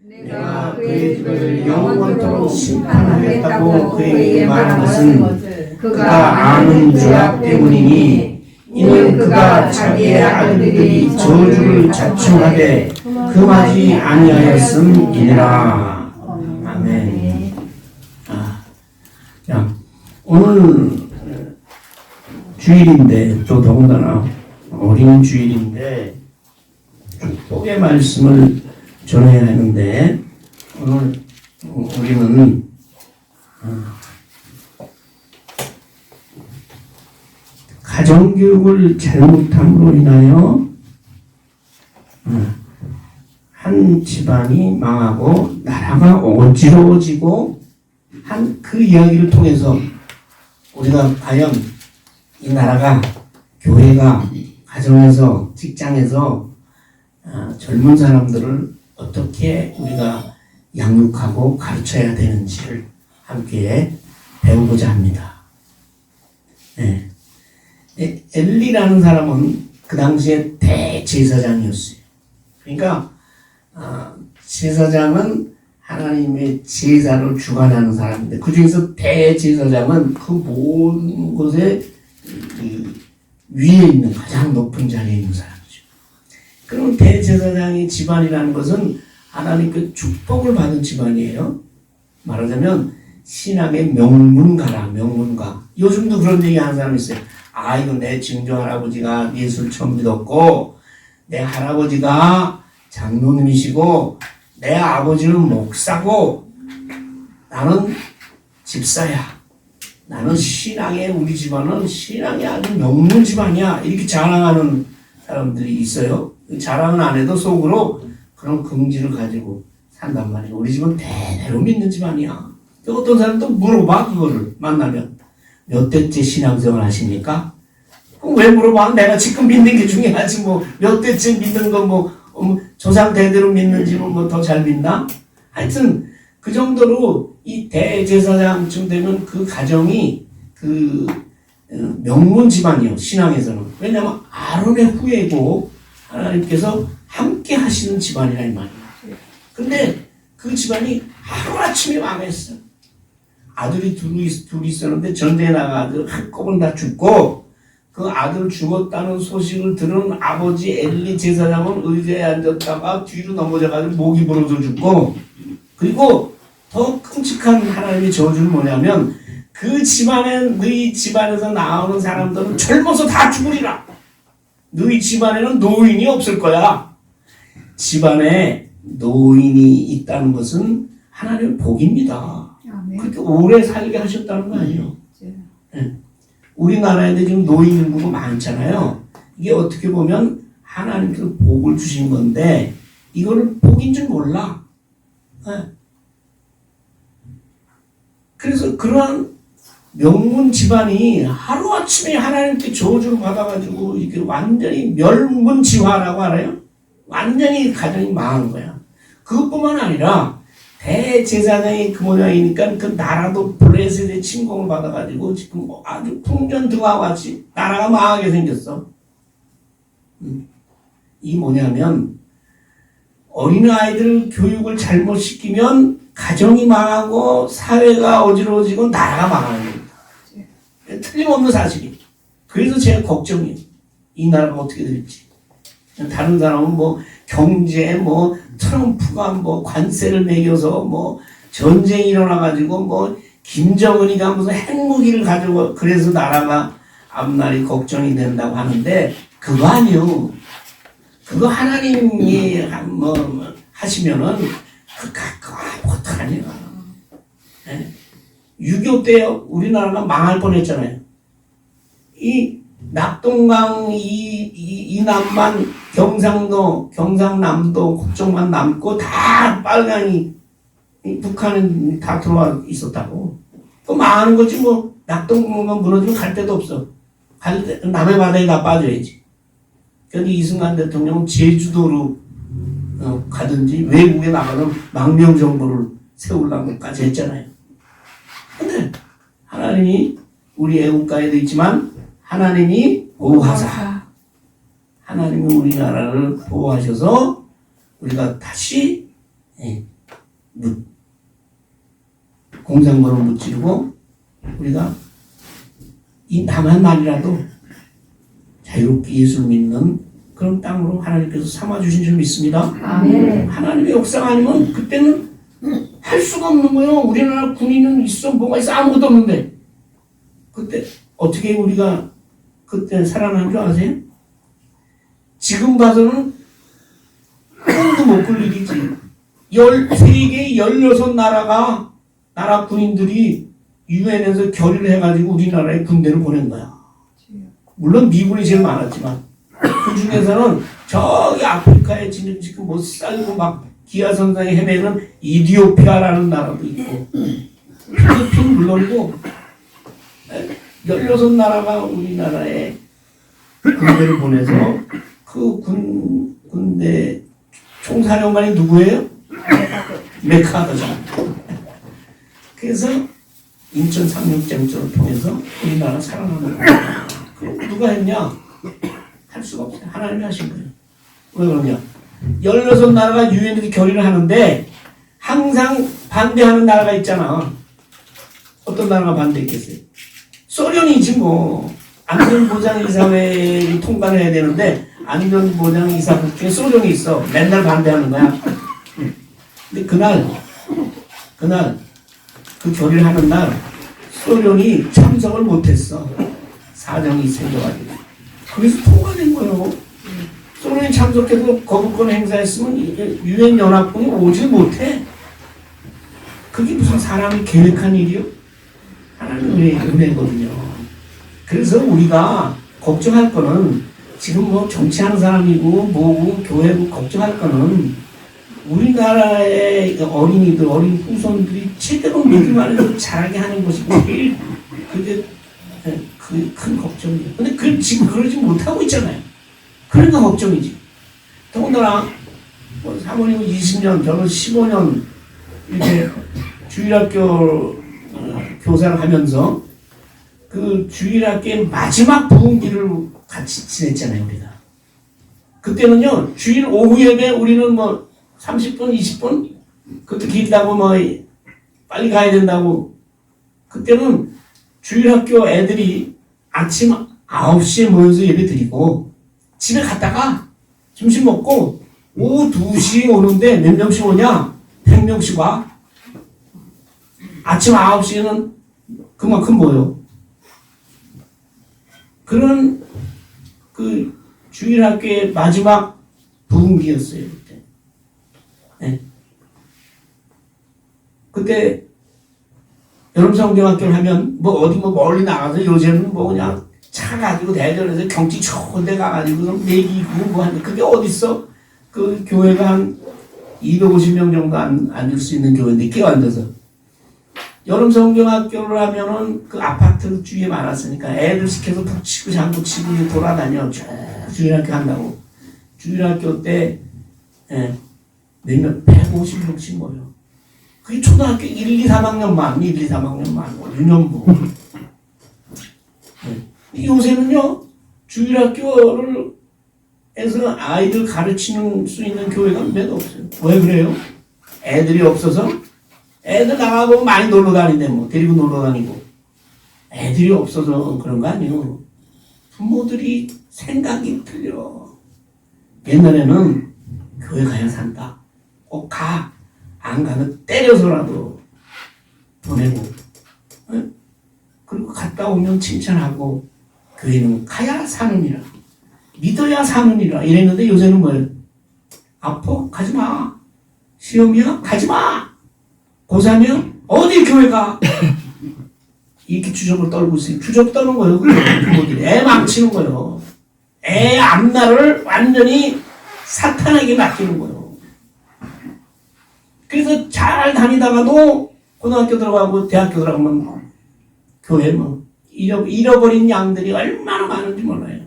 내가 그의 집을 영원토록 심판하겠다고 그에게 말한 것은 그가 아는 죄악 때문이니 이는 그가 자기의 아들들이 저주를 자청하되 금하지 아니하였음이니라. 아멘. 자, 오늘 주일인데 또 더군다나 어린 주일인데 축복의 말씀을 전해야 하는데 오늘 우리는 가정교육을 잘못함으로 인하여 한 집안이 망하고 나라가 어지러워지고 한 그 이야기를 통해서 우리가 과연 이 나라가 교회가 가정에서 직장에서 젊은 사람들을 어떻게 우리가 양육하고 가르쳐야 되는지를 함께 배우고자 합니다. 네. 엘리라는 사람은 그 당시에 대제사장이었어요. 그러니까 제사장은 하나님의 제사를 주관하는 사람인데 그 중에서 대제사장은 그 모든 곳에 위에 있는 가장 높은 자리에 있는 사람이죠. 그럼 대제사장의 집안이라는 것은 하나님께 축복을 받은 집안이에요. 말하자면 신앙의 명문가라, 명문가. 요즘도 그런 얘기 하는 사람이 있어요. 이거 내 증조 할아버지가 예수를 처음 믿었고 내 할아버지가 장로님이시고 내 아버지는 목사고 나는 집사야. 나는 신앙의 우리 집안은 신앙이 아주 명문 집안이야. 이렇게 자랑하는 사람들이 있어요. 자랑은 안 해도 속으로 그런 긍지를 가지고 산단 말이에요. 우리 집은 대대로 믿는 집안이야. 어떤 사람도 물어봐 그거를 만나면 몇 대째 신앙생활 하십니까? 왜 물어봐? 내가 지금 믿는 게 중요하지 뭐 몇 대째 믿는 거 뭐 조상 대대로 믿는지 뭐 더 잘 믿나? 하여튼 그 정도로 이 대제사장쯤 되면 그 가정이 그 명문 집안이요 신앙에서는. 왜냐하면 아론의 후예고 하나님께서 함께 하시는 집안이라 이 말이에요. 근데 그 집안이 하루아침에 망했어. 아들이 둘이 있었는데 전쟁에 나가서 한꺼번에 다 죽고 그 아들 죽었다는 소식을 들은 아버지 엘리 제사장은 의자에 앉았다가 뒤로 넘어져가지고 목이 부러져 죽고 그리고 더 끔찍한 하나님의 저주는 뭐냐면 그 집안에 너희 집안에서 나오는 사람들은 젊어서 다 죽으리라. 너희 집안에는 노인이 없을 거야. 집안에 노인이 있다는 것은 하나님의 복입니다. 그렇게 오래 살게 하셨다는 거 아니에요. 네. 우리나라에도 지금 노인 인구가 많잖아요. 이게 어떻게 보면 하나님께서 복을 주신 건데 이거를 복인 줄 몰라. 네. 그래서 그러한 명문 집안이 하루아침에 하나님께 저주를 받아가지고 이렇게 완전히 멸문지화라고 알아요? 완전히 가정이 망한 거야. 그것뿐만 아니라 대제사장이 그 모양이니까 그 나라도 블레셋의 침공을 받아가지고 지금 아주 풍전등화와 같이 나라가 망하게 생겼어. 이 뭐냐면 어린아이들 교육을 잘못 시키면 가정이 망하고 사회가 어지러워지고 나라가 망하는 겁니다. 틀림없는 사실이. 그래서 제가 걱정이에요. 이 나라가 어떻게 될지. 다른 사람은 뭐 경제 뭐 트럼프가 뭐 관세를 매겨서 뭐 전쟁이 일어나가지고 뭐 김정은이가 무슨 핵무기를 가지고 그래서 나라가 앞날이 걱정이 된다고 하는데 그거 아니요. 그거 하나님이 뭐 하시면은 그거 아무것도 아니야. 네? 6.25 때 우리나라가 망할 뻔했잖아요. 이 낙동강 이 남만 경상도, 경상남도 국정만 남고 다 빨강이 북한은 다 들어와 있었다고. 또 망하는 거지 뭐. 낙동강만 무너지면 갈 데도 없어. 남해 바다에 다 빠져야지. 그런데 이승만 대통령은 제주도로 가든지 외국에 나가면 망명정부를 세우려고까지 했잖아요. 근데 하나님이 우리 애국가에도 있지만 하나님이 보호하사. 하나님이 우리나라를 보호하셔서 우리가 다시 공작물을 무찌르고 우리가 이 남한만이라도 자유롭게 예수 믿는 그런 땅으로 하나님께서 삼아주신 줄 믿습니다. 아멘. 하나님의 역사가 아니면 그때는 할 수가 없는 거예요. 우리나라 군인은 있어 뭐가 있어 아무것도 없는데 그때 어떻게 우리가 그때 살아난 줄 아세요? 지금 봐서는 꿈도 못 꿀 일이지. 세계 16나라가 나라 군인들이 유엔에서 결의를 해가지고 우리나라에 군대를 보낸 거야. 물론 미군이 제일 많았지만 그 중에서는 저기 아프리카에 지금 못 살고 막 기아선상에 헤매는 이디오피아라는 나라도 있고 필리핀 물론이고 16나라가 우리나라에 군대를 보내서 그 군대 총사령관이 누구예요? 메카더잖아. 그래서 인천 상륙작전을 통해서 우리나라 살아남은 거야. 그럼 누가 했냐? 할 수가 없어요. 하나님이 하신 거예요. 왜 그러냐? 16나라가 유엔에서 결의를 하는데 항상 반대하는 나라가 있잖아. 어떤 나라가 반대했겠어요? 소련이지 뭐. 안전보장이사회를 통과를 해야 되는데 안전보장이사국 중에 소련이 있어. 맨날 반대하는 거야. 근데 그날 그 결의를 하는 날 소련이 참석을 못했어. 사정이 생겨가지고. 그래서 통과된 거예요. 소련이 참석해도 거부권 행사했으면 유엔 연합군이 오지 못해. 그게 무슨 사람이 계획한 일이요? 하나님의 은혜거든요. 그래서 우리가 걱정할 거는 지금 뭐 정치하는 사람이고 뭐고 교회고 걱정할 거는 우리나라의 어린이들, 어린 후손들이 제대로 믿음을 해서 자라게 하는 것이 제일 그게 큰 걱정이에요. 근데 지금 그러지 못하고 있잖아요. 그러니까 걱정이지. 더군다나 뭐 사모님은 20년, 저는 15년 이렇게 주일학교 교사를 하면서 그 주일학교의 마지막 부흥기를 같이 지냈잖아요, 우리가. 그때는요, 주일 오후 예배 우리는 뭐 30분, 20분? 그것도 길다고 뭐 빨리 가야 된다고. 그때는 주일학교 애들이 아침 9시에 모여서 예배 드리고 집에 갔다가 점심 먹고 오후 2시에 오는데 몇 명씩 오냐? 100명씩 와. 아침 9시에는 그만큼 모여. 그런 그 주일학교의 마지막 부흥기였어요, 그때. 네. 그때 여름성경학교를 하면 뭐 어디 뭐 멀리 나가서 요새는 뭐 그냥 차 가지고 대전에서 경치 좋은 데 가가지고 내기고 뭐 하는데 그게 어딨어? 그 교회가 한 250명 정도 앉을 수 있는 교회인데 끼어앉아서 여름성경학교를 하면은 그 아파트 주위에 많았으니까 애들 시켜서 북치고 장구치고 돌아다녀 쭉 주일학교 한다고. 주일학교 때 몇 명? 150명씩 모여. 그게 초등학교 1, 2, 3학년만 1, 2, 3학년만 유년부. 요새는요 주일학교를 해서 아이들 가르치는 수 있는 교회가 몇 없어요. 왜 그래요? 애들이 없어서? 애들 나가고 많이 놀러 다니는데 뭐 데리고 놀러 다니고 애들이 없어서 그런 거 아니에요. 부모들이 생각이 틀려. 옛날에는 교회 가야 산다. 꼭 가. 안 가면 때려서라도 보내고 그리고 갔다 오면 칭찬하고 교회는 가야 사느니라. 믿어야 사느니라. 이랬는데 요새는 뭐예요? 아파? 가지마. 시험이야? 가지마. 고3이야? 어디 교회 가? 이렇게 주접을 떨고 있어요. 주접 떠는 거예요. 부모들이. 애 망치는 거예요. 애 앞날을 완전히 사탄에게 맡기는 거예요. 그래서 잘 다니다가도 고등학교 들어가고 대학교 들어가면 교회 뭐 잃어버린 양들이 얼마나 많은지 몰라요.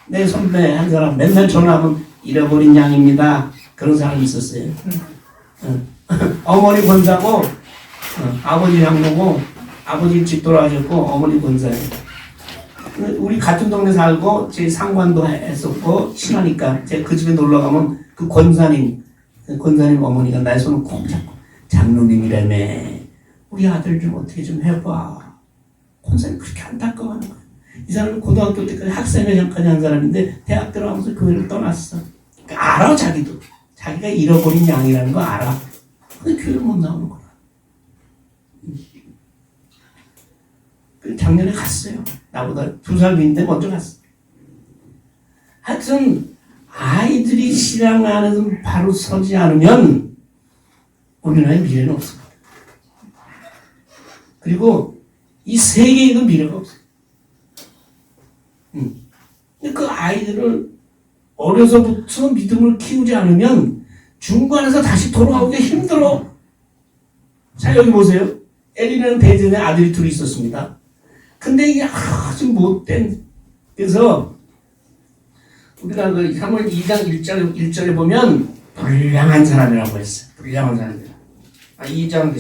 내 선배 한 사람 맨날 전화하면 잃어버린 양입니다. 그런 사람이 있었어요. 어머니 권사고 아버지 양모고 아버지 일찍 돌아가셨고 어머니 권사예요. 우리 같은 동네 살고 제 상관도 했었고 친하니까 제가 그 집에 놀러 가면 그 권사님 권사님 어머니가 나의 손을 꼭 잡고 장로님이라며 우리 아들 좀 어떻게 좀 해봐. 권사님 그렇게 안타까워하는 거야. 이 사람은 고등학교 때까지 학생회장까지 한 사람인데 대학 들어가면서 교회를 떠났어. 그러니까 알아 자기도. 자기가 잃어버린 양이라는 거 알아. 근데 교회를 못 나오는 거야. 작년에 갔어요. 나보다 2살 위인데 먼저 갔어. 하여튼 아이들이 신앙 안에서 바로 서지 않으면 우리나라의 미래는 없습니다. 그리고 이 세계에도 미래가 없어요. 그 아이들을 어려서부터 믿음을 키우지 않으면 중간에서 다시 돌아오기 힘들어. 자, 여기 보세요. 엘리라는 대전에 아들이 둘이 있었습니다. 근데 이게 아주 못된, 그래서 우리가 그 사무엘 2장 1절에 보면 불량한 사람이라고 했어요. 불량한 사람이라. 2장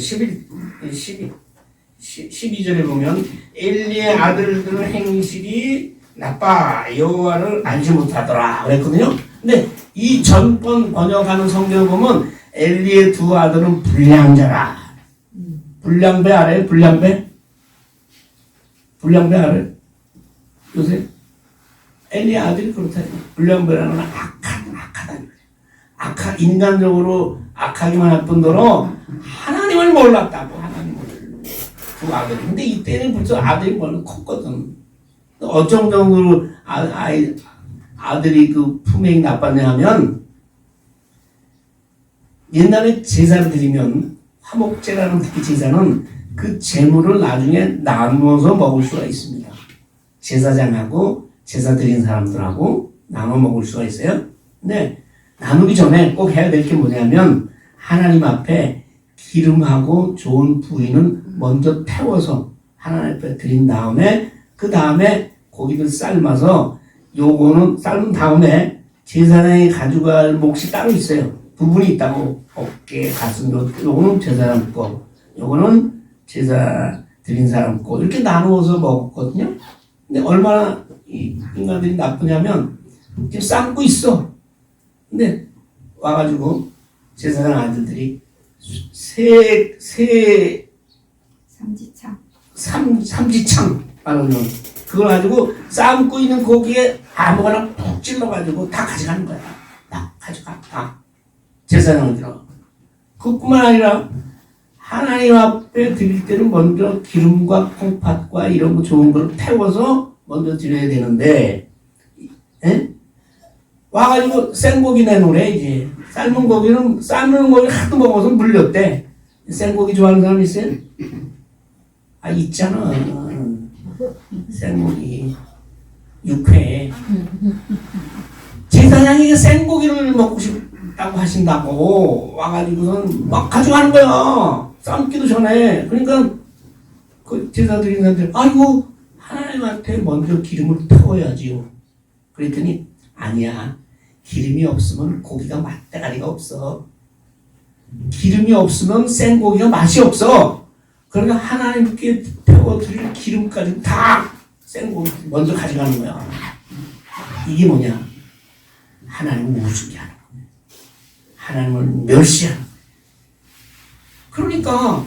12절에 보면 엘리의 아들들의 행실이 나빠 여호와를 알지 못하더라 그랬거든요. 근데 이 전번 번역하는 성경을 보면 엘리의 두 아들은 불량자라. 불량배 알아요? 불량배? 불량배 알아요? 요새 엘리의 아들이 그렇다. 불량배라는 건 악하다. 인간적으로 악하기만 할 뿐더러 하나님을 몰랐다고. 하나님을 두 아들이. 근데 이때는 벌써 아들이 멀리 컸거든. 어떤 정도로 아들이 그 품행이 나빴냐 하면 옛날에 제사를 드리면 화목제라는 특히 제사는 그 재물을 나중에 나누어서 먹을 수가 있습니다. 제사장하고 제사 드린 사람들하고 나눠 먹을 수가 있어요. 근데 나누기 전에 꼭 해야 될 게 뭐냐면 하나님 앞에 기름하고 좋은 부위는 먼저 태워서 하나님 앞에 드린 다음에 그 다음에 고기를 삶아서 요거는 삶은 다음에 제사장이 가져갈 몫이 따로 있어요. 부분이 있다고 어깨, 가슴, 요거는 제사장 거, 요거는 제사 드린 사람 거 이렇게 나누어서 먹었거든요. 근데 얼마나 이 인간들이 나쁘냐면 지금 삶고 있어. 근데 와가지고 제사장 아들들이 삼지창 말하면 그걸 가지고 삶고 있는 고기에 아무거나 푹 찔러가지고 다 가져가는 거야. 다 가져가. 다. 제사장을 들어. 그뿐만 아니라 하나님 앞에 드릴 때는 먼저 기름과 콩팥과 이런 거 좋은 걸 태워서 먼저 드려야 되는데 와가지고 생고기 내놓으래 이제. 삶은 고기는 하도 먹어서 물렸대. 생고기 좋아하는 사람 있어요? 아 있잖아. 생고기 육회. 제사장이 생고기를 먹고 싶다고 하신다고 와가지고선 막 가져가는 거야. 삶기도 전에. 그러니까 그 제사 드리는 사람들 아이고 하나님한테 먼저 기름을 태워야지요. 그랬더니 아니야. 기름이 없으면 고기가 맛대가리가 없어. 기름이 없으면 생고기가 맛이 없어. 그러니까 하나님께 태워드릴 기름까지 다 생고기 먼저 가져가는 거야. 이게 뭐냐? 하나님을 우습게하는 거야. 하나님을 멸시하는 거야. 그러니까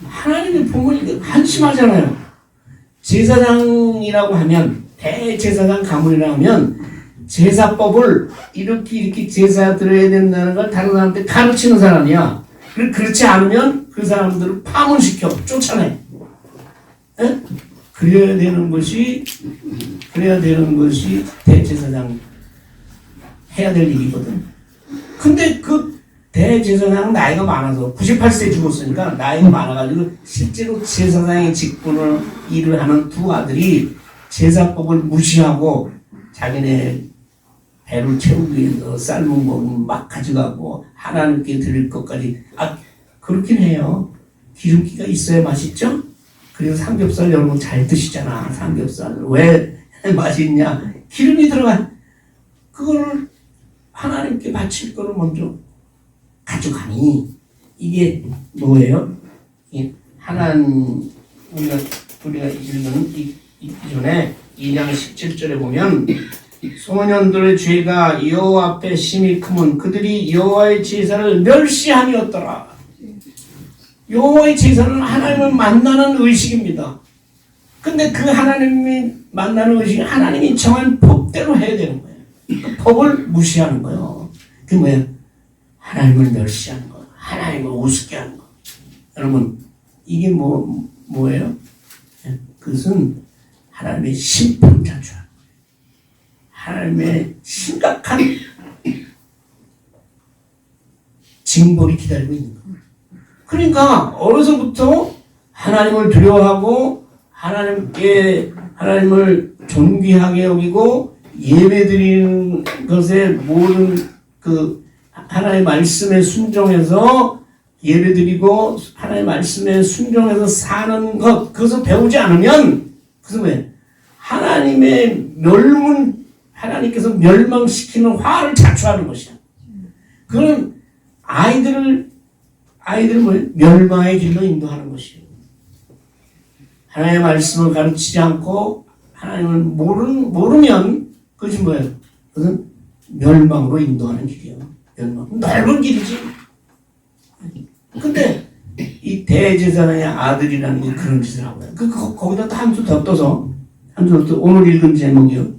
하나님의 보면 한심하잖아요. 제사장이라고 하면 대제사장 가문이라고 하면 제사법을 이렇게 제사 드려야 된다는 걸 다른 사람한테 가르치는 사람이야. 그렇지 않으면 그 사람들을 파문시켜 쫓아내. 에? 그래야 되는 것이 대제사장 해야 될 일이거든. 근데 그 대제사장은 나이가 많아서 98세 죽었으니까 나이가 많아가지고 실제로 제사장의 직분을 일을 하는 두 아들이 제사법을 무시하고 자기네 배를 채우기 위해서 삶은 거 막 가져가고 하나님께 드릴 것까지 그렇긴 해요. 기름기가 있어야 맛있죠? 그래서 삼겹살 여러분 잘 드시잖아. 삼겹살 왜 맛있냐? 기름이 들어간 그거를 하나님께 바칠 거를 먼저 가져가니 이게 뭐예요? 하나님 우리가 읽는 이 전에 2장 17절에 보면 소년들의 죄가 여호와 앞에 심히 크면 그들이 여호와의 제사를 멸시함이었더라. 여호와의 제사는 하나님을 만나는 의식입니다. 근데 그 하나님이 만나는 의식은 하나님이 정한 법대로 해야 되는 거예요. 그 법을 무시하는 거예요. 그게 뭐예요? 하나님을 멸시하는 거, 하나님을 우습게 하는 거. 여러분, 이게 뭐예요? 그것은 하나님의 심판자죠. 하나님의 심각한 징벌이 기다리고 있는 거예요. 그러니까 어려서부터 하나님을 두려워하고 하나님을 존귀하게 여기고 예배드리는 것에 모든 그 하나님의 말씀에 순종해서 예배드리고 하나님의 말씀에 순종해서 사는 것, 그것을 배우지 않으면 그것은 뭐예요? 하나님께서 멸망시키는 화를 자초하는 것이야. 그건 아이들을 멸망의 길로 인도하는 것이에요. 하나님의 말씀을 가르치지 않고 하나님을 모르면 그것이 뭐예요? 그것은 멸망으로 인도하는 길이에요. 넓은 길이지. 근데 이 대제사장의 아들이라는 게 그런 짓을 하고요. 거기다 한 수 더 떠서 오늘 읽은 제목이요.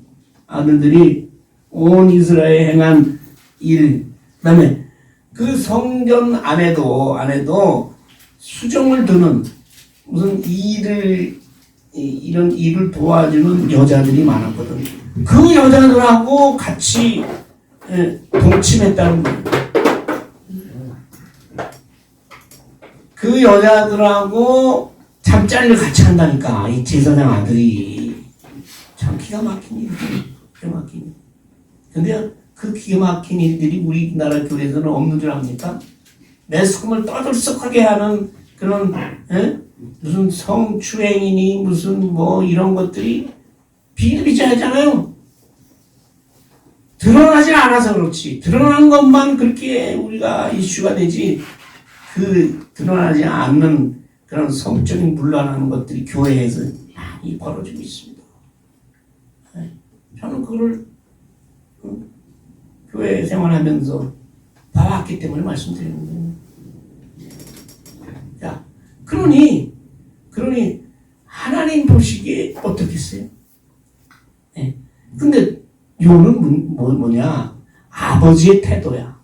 아들들이 온 이스라엘에 행한 일, 그다음에 그 성전 안에도 수정을 드는 무슨 이런 일을 도와주는 여자들이 많았거든. 그 여자들하고 같이 동침했다는 거예요. 그 여자들하고 잠자리를 같이 한다니까. 이 제사장 아들이 참 기가 막힌 일이에요. 기가 막힌 일. 근데 그 기가 막힌 일들이 우리나라 교회에서는 없는 줄 압니까? 매스컴을 떠들썩하게 하는 그런 무슨 성추행이니 무슨 이런 것들이 비일비재하잖아요. 드러나지 않아서 그렇지. 드러난 것만 그렇게 우리가 이슈가 되지. 그 드러나지 않는 그런 성적인 문란하는 것들이 교회에서 많이 벌어지고 있습니다. 저는 그걸 교회 생활하면서 봐왔기 때문에 말씀드리는 거예요. 자, 그러니 하나님 보시기에 어떻겠어요? 네. 근데 요는 뭐냐? 아버지의 태도야.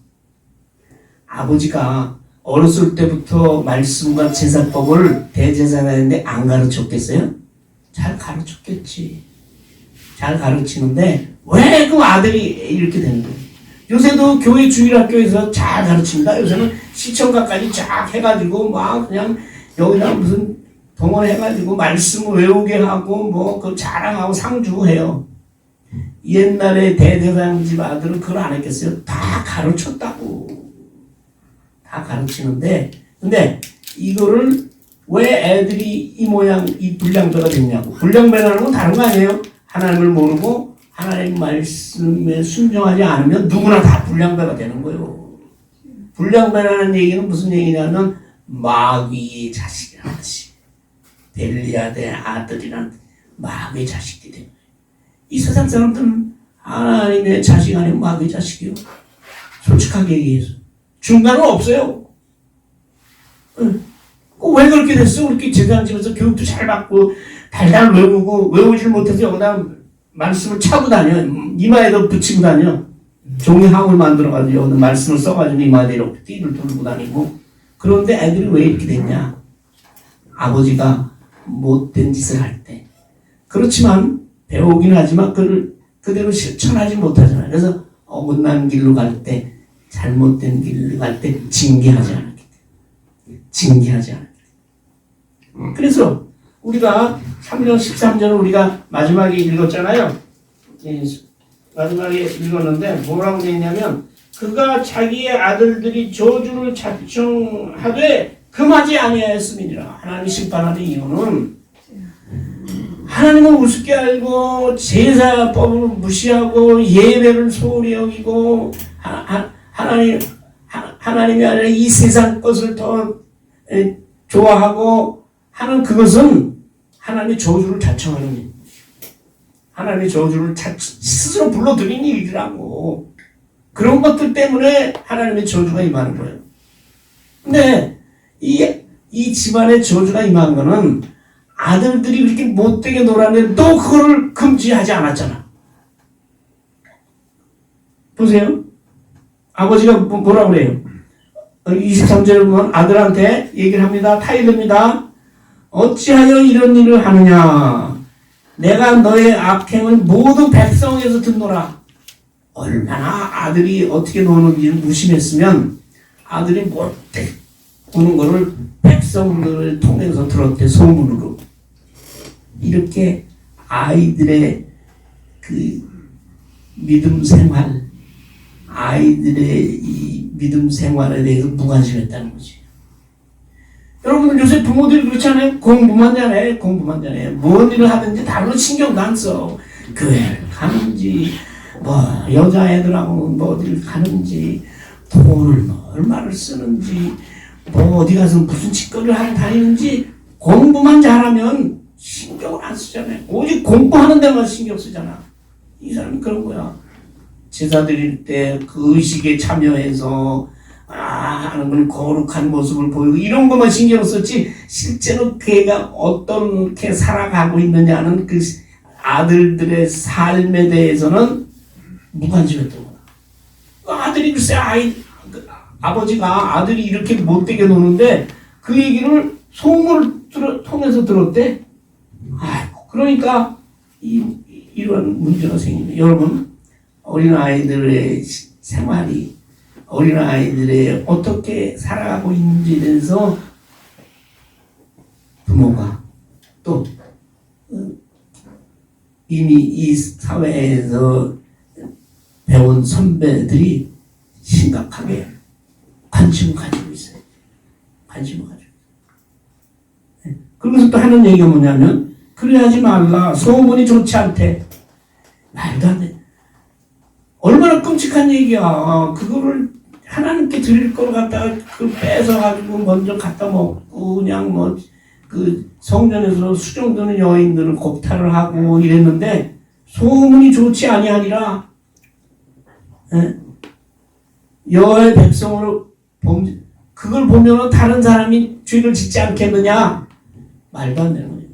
아버지가 어렸을 때부터 말씀과 제사법을 대제사장인데 안 가르쳤겠어요? 잘 가르쳤겠지. 잘 가르치는데 왜 그 아들이 이렇게 되는 거예요? 요새도 교회 주일학교에서 잘 가르칩니다. 요새는 시청각까지 쫙 해가지고 막 그냥 여기다 무슨 동원해가지고 말씀을 외우게 하고 그 자랑하고 상주해요. 옛날에 대제사장 집 아들은 그걸 안 했겠어요? 다 가르쳤다고. 다 가르치는데, 근데 이거를 왜 애들이 이 모양, 이 불량배가 됐냐고. 불량배라는 건 다른 거 아니에요? 하나님을 모르고 하나님 말씀에 순종하지 않으면 누구나 다 불량배가 되는 거예요. 불량배라는 얘기는 무슨 얘기냐면 마귀의 자식이라는 뜻이. 벨리아의 아들이란 마귀의 자식이 되는 거예요. 이 세상 사람들은 하나님의 자식 아니면 마귀의 자식이요. 솔직하게 얘기해서. 중간은 없어요. 왜 그렇게 됐어? 우리 제사장집에서 교육도 잘 받고 달달 외우고 외우질 못해서 여기다 말씀을 차고 다녀. 이마에도 붙이고 다녀. 종이항을 만들어가지고 여기다 말씀을 써가지고 이마에 이렇게 띠를 돌고 다니고. 그런데 애들이 왜 이렇게 됐냐? 아버지가 못된 짓을 할 때. 그렇지만 배우긴 하지만 그를 그대로 실천하지 못하잖아요. 그래서 어긋난 길로 갈 때, 잘못된 길로 갈 때 징계하지 않았기 때문에. 징계하지 않았기 때문에. 그래서 우리가 3장 13절을 우리가 마지막에 읽었잖아요. 마지막에 읽었는데 뭐라고 되어 있냐면 그가 자기의 아들들이 저주를 자청하되 금하지 아니하였음이니라. 하나님이 심판하는 이유는 하나님을 우습게 알고 제사법을 무시하고 예배를 소홀히 여기고 하나님이 아니라 이 세상 것을 더 좋아하고 하는 그것은 하나님의 저주를 자청하는 하나님의 저주를 스스로 불러들인 일이라고. 그런 것들 때문에 하나님의 저주가 임하는 거예요. 근데 이 집안의 저주가 임한 거는 아들들이 그렇게 못되게 놀았는데 또 그거를 금지하지 않았잖아. 보세요. 아버지가 뭐라 그래요? 23절에 보면 아들한테 얘기를 합니다. 타일릅니다. 어찌하여 이런 일을 하느냐? 내가 너의 악행을 모두 백성에서 듣노라. 얼마나 아들이 어떻게 노는지를 무심했으면 아들이 못돼 오는 거를 백성들을 통해서 들었대, 소문으로. 이렇게 아이들의 그 믿음 생활, 아이들의 이 믿음 생활에 대해서 무관심했다는 거지. 여러분들 요새 부모들이 그렇지 않아요? 공부만 잘해, 공부만 잘해. 뭔 일을 하든지 다른 신경도 안 써. 교회를 가는지, 뭐 여자애들하고 뭐 어디를 가는지, 돈을 뭐 얼마를 쓰는지, 뭐 어디 가서 무슨 짓거리를 하고 다니는지, 공부만 잘하면 신경을 안 쓰잖아요. 오직 공부하는 데만 신경 쓰잖아. 이 사람이 그런 거야. 제사 드릴 때 그 의식에 참여해서 하는 건 거룩한 모습을 보이고 이런 것만 신경 썼지, 실제로 걔가 어떻게 살아가고 있느냐는 그 아들들의 삶에 대해서는 무관심했던 거야. 아들이 글쎄 아버지가 아들이 이렇게 못되게 노는데 그 얘기를 소문을 통해서 들었대. 그러니까 이런 문제가 생깁니다. 여러분, 어린아이들의 생활이, 어린아이들의 어떻게 살아가고 있는지에 대해서 부모가 또 이미 이 사회에서 배운 선배들이 심각하게 관심을 가지고 있어요. 관심을 가지고 있어요. 그러면서 또 하는 얘기가 뭐냐면, 그래야지 말라, 소문이 좋지 않대. 말도 안 돼. 얼마나 끔찍한 얘기야. 그거를 하나님께 드릴 걸 갖다가 그 뺏어가지고 먼저 갖다 먹고 그냥 뭐 그 성전에서 수종드는 여인들을 겁탈을 하고 이랬는데 소문이 좋지 아니하니라. 여호와의 백성으로 그걸 보면은 다른 사람이 죄를 짓지 않겠느냐? 말도 안 되는 거예요.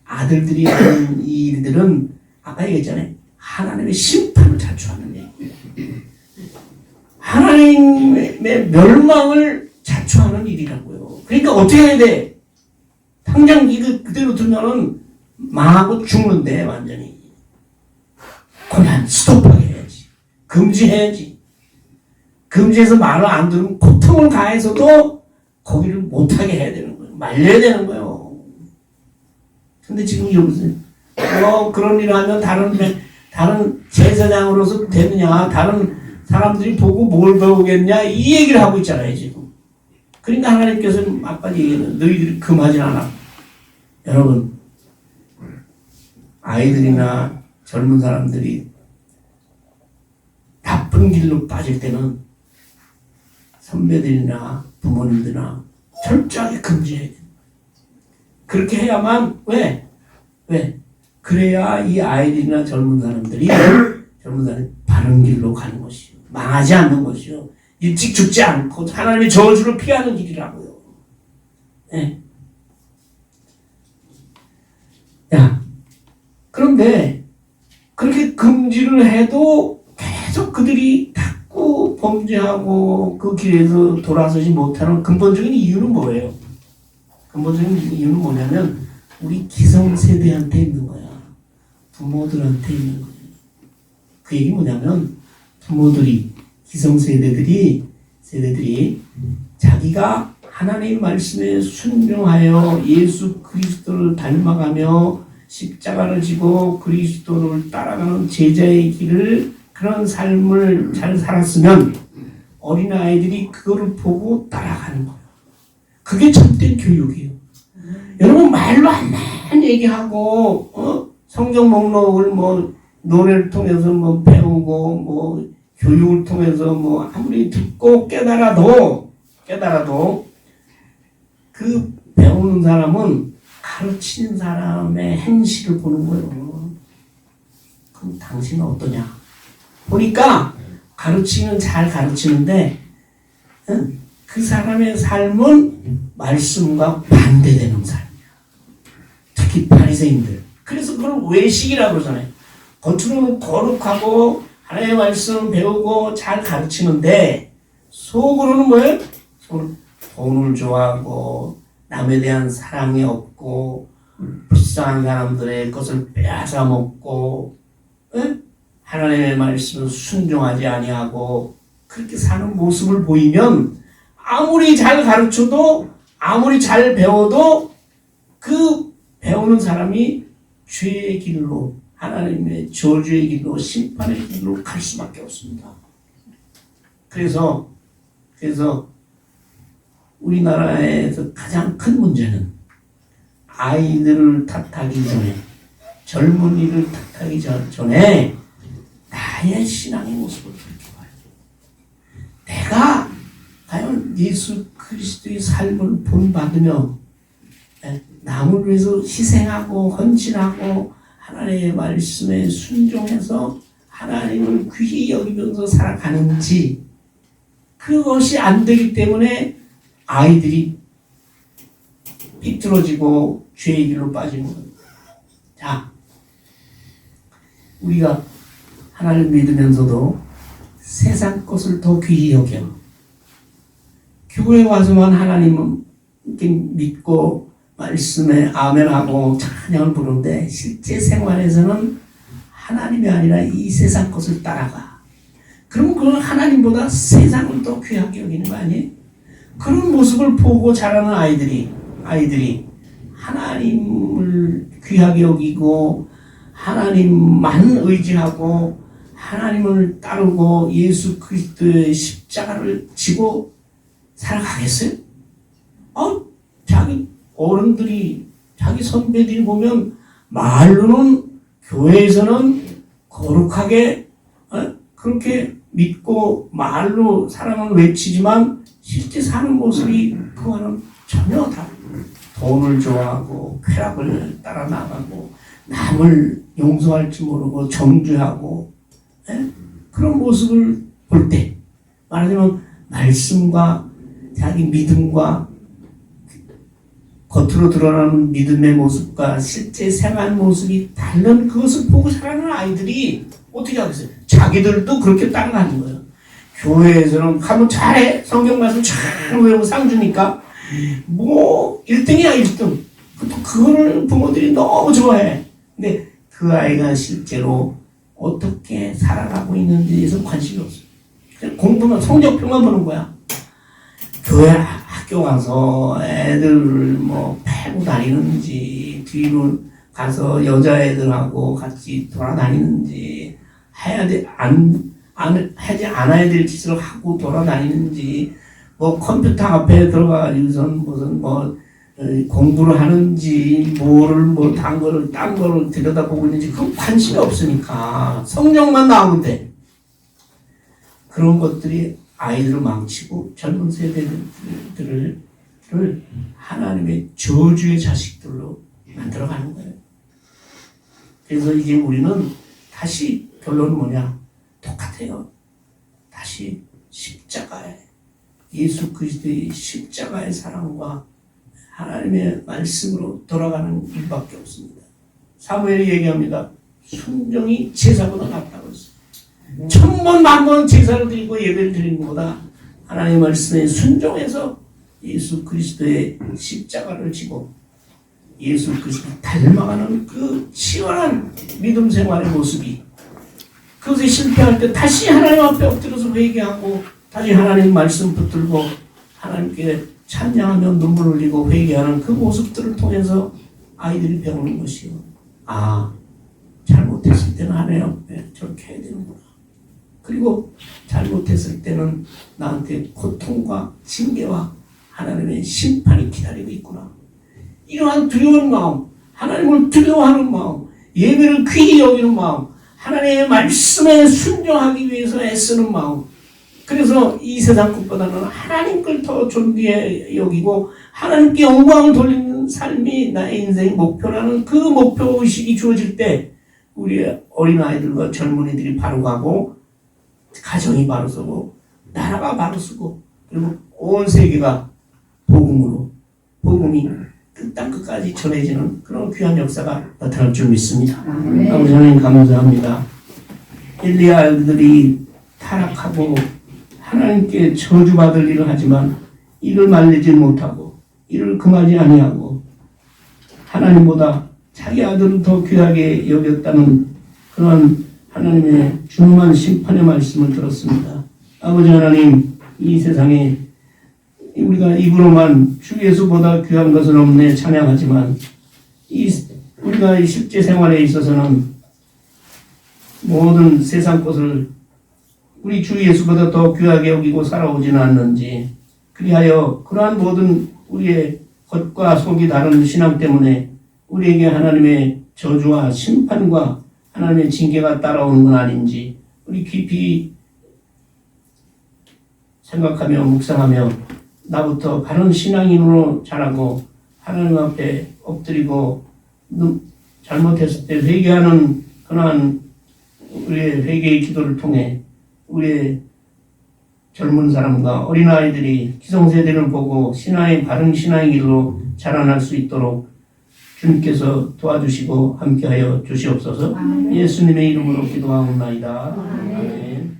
아들들이 하는 이 일들은 아까 얘기했잖아요. 하나님의 심판을 자초하는 얘기예요. 하나님의 멸망을 자초하는 일이라고요. 그러니까 어떻게 해야 돼? 당장 이거 그대로 두면은 망하고 죽는데 완전히. 그만 스톱하게 해야지. 금지해야지. 금지해서 말을 안 들으면 고통을 가해서도 거기를 못하게 해야 되는 거예요. 말려야 되는 거예요. 근데 지금 여기서 그런 일을 하면 다른 제사장으로서 되느냐, 다른 사람들이 보고 뭘 배우겠냐, 이 얘기를 하고 있잖아요, 지금. 그러니까 하나님께서 아까 얘기했는 너희들이 금하지 않아. 여러분, 아이들이나 젊은 사람들이 나쁜 길로 빠질 때는 선배들이나 부모님들이나 철저하게 금지해야 돼. 그렇게 해야만, 왜? 그래야 이 아이들이나 젊은 사람들이 바른 길로 가는 것이요. 망하지 않는 것이요. 일찍 죽지 않고 하나님의 저주를 피하는 길이라고요. 네. 그런데 그렇게 금지를 해도 계속 그들이 자꾸 범죄하고 그 길에서 돌아서지 못하는 근본적인 이유는 뭐예요? 근본적인 이유는 뭐냐면 우리 기성세대한테 있는 거야. 부모들한테 있는 거예요. 그 얘기 뭐냐면 부모들이, 기성세대들이 자기가 하나님의 말씀에 순종하여 예수 그리스도를 닮아가며 십자가를 지고 그리스도를 따라가는 제자의 길을, 그런 삶을 잘 살았으면 어린아이들이 그거를 보고 따라가는 거예요. 그게 참된 교육이에요. 여러분, 말로 안 얘기하고 성경 목록을 뭐 노래를 통해서 뭐 배우고 뭐 교육을 통해서 뭐 아무리 듣고 깨달아도 그 배우는 사람은 가르치는 사람의 행실을 보는 거예요. 그럼 당신은 어떠냐? 보니까 가르치는 잘 가르치는데 그 사람의 삶은 말씀과 반대되는 삶이야. 특히 바리새인들. 그래서 그걸 외식이라고 그러잖아요. 겉으로는 거룩하고 하나님의 말씀 배우고 잘 가르치는데 속으로는 뭐예요? 속으로는 돈을 좋아하고 남에 대한 사랑이 없고 불쌍한 사람들의 것을 빼앗아 먹고 하나님의 말씀을 순종하지 아니하고 그렇게 사는 모습을 보이면 아무리 잘 가르쳐도 아무리 잘 배워도 그 배우는 사람이 죄의 길로 하나님의 저주의 길로 심판의 길로 갈 수밖에 없습니다. 그래서 우리나라에서 가장 큰 문제는 아이들을 탓하기 전에 젊은이를 탓하기 전에 나의 신앙의 모습을 그렇게 봐요. 내가 과연 예수 그리스도의 삶을 본받으며 남을 위해서 희생하고 헌신하고 하나님의 말씀에 순종해서 하나님을 귀히 여기면서 살아가는지 그것이 안 되기 때문에 아이들이 삐뚤어지고 죄의 길로 빠지는 겁니다. 자, 우리가 하나님을 믿으면서도 세상 것을 더 귀히 여겨 교회에 와서만 하나님을 믿고 말씀에 아멘하고 찬양을 부르는데 실제 생활에서는 하나님이 아니라 이 세상 것을 따라가. 그럼 그건 하나님보다 세상을 더 귀하게 여기는 거 아니에요? 그런 모습을 보고 자라는 아이들이 하나님을 귀하게 여기고 하나님만 의지하고 하나님을 따르고 예수 그리스도의 십자가를 지고 살아가겠어요? 자기 어른들이 자기 선배들이 보면 말로는 교회에서는 거룩하게 그렇게 믿고 말로 사랑을 외치지만 실제 사는 모습이 그와는 전혀 다르고 돈을 좋아하고 쾌락을 따라 나가고 남을 용서할 줄 모르고 정죄하고 그런 모습을 볼 때 말하자면 말씀과 자기 믿음과 겉으로 드러나는 믿음의 모습과 실제 생활 모습이 다른 그것을 보고 자라는 아이들이 어떻게 하겠어요? 자기들도 그렇게 따라가는 거예요. 교회에서는 가면 잘해. 성경 말씀 잘 외우고 상 주니까 뭐 1등이야 1등. 또 그거를 부모들이 너무 좋아해. 근데 그 아이가 실제로 어떻게 살아가고 있는지에 대해서 관심이 없어요. 그냥 공부만 성적표만 보는 거야. 교회 학교 가서 애들 뭐 패고 다니는지 뒤로 가서 여자애들하고 같이 돌아다니는지 하지 않아야 될 짓을 하고 돌아다니는지 뭐 컴퓨터 앞에 들어가서는 무슨 뭐 공부를 하는지 뭐를 뭐 딴 거를 들여다보고 있는지 그건 관심이 없으니까 성경만 나오면 돼. 그런 것들이 아이들을 망치고 젊은 세대들을 하나님의 저주의 자식들로 만들어가는 거예요. 그래서 이제 우리는 다시 결론은 뭐냐? 똑같아요. 다시 십자가에 예수 그리스도의 십자가의 사랑과 하나님의 말씀으로 돌아가는 일밖에 없습니다. 사무엘이 얘기합니다. 순종이 제사보다 낫다고 했어요. 1000번 만번 제사를 드리고 예배를 드리는 것보다 하나님의 말씀에 순종해서 예수 그리스도의 십자가를 지고 예수 그리스도를 닮아가는 그 치열한 믿음 생활의 모습이 그것에 실패할 때 다시 하나님 앞에 엎드려서 회개하고 다시 하나님 말씀 붙들고 하나님께 찬양하며 눈물 흘리고 회개하는 그 모습들을 통해서 아이들이 배우는 것이요. 잘못했을 때는 하나님 앞에 저렇게 해야 되는구나. 그리고 잘못했을 때는 나한테 고통과 징계와 하나님의 심판이 기다리고 있구나. 이러한 두려운 마음, 하나님을 두려워하는 마음, 예배를 귀히 여기는 마음, 하나님의 말씀에 순종하기 위해서 애쓰는 마음. 그래서 이 세상 것보다는 하나님 걸 더 존귀해 여기고 하나님께 영광을 돌리는 삶이 나의 인생의 목표라는 그 목표의식이 주어질 때 우리 어린아이들과 젊은이들이 바로 가고 가정이 바로 서고 나라가 바로 서고 그리고 온 세계가 복음이 끝 끝까지 전해지는 그런 귀한 역사가 나타날 줄 믿습니다. 아버지 하나님 감사합니다. 엘리야 아들들이 타락하고 하나님께 저주받을 일을 하지만 이를 말리지 못하고 이를 금하지 아니하고 하나님보다 자기 아들을 더 귀하게 여겼다는 그런 하나님의 중요한 심판의 말씀을 들었습니다. 아버지 하나님, 이 세상에 우리가 입으로만 주 예수보다 귀한 것은 없네 찬양하지만 우리가 이 실제 생활에 있어서는 모든 세상 것을 우리 주 예수보다 더 귀하게 여기고 살아오지는 않는지 그리하여 그러한 모든 우리의 겉과 속이 다른 신앙 때문에 우리에게 하나님의 저주와 심판과 하나님의 징계가 따라오는 건 아닌지 우리 깊이 생각하며 묵상하며 나부터 바른 신앙인으로 자라고 하나님 앞에 엎드리고 잘못했을 때 회개하는 그러한 우리의 회개의 기도를 통해 우리의 젊은 사람과 어린아이들이 기성세대를 보고 신앙의 바른 신앙의 길로 자라날 수 있도록 주님께서 도와주시고 함께하여 주시옵소서. 예수님의 이름으로 기도하옵나이다. 아멘.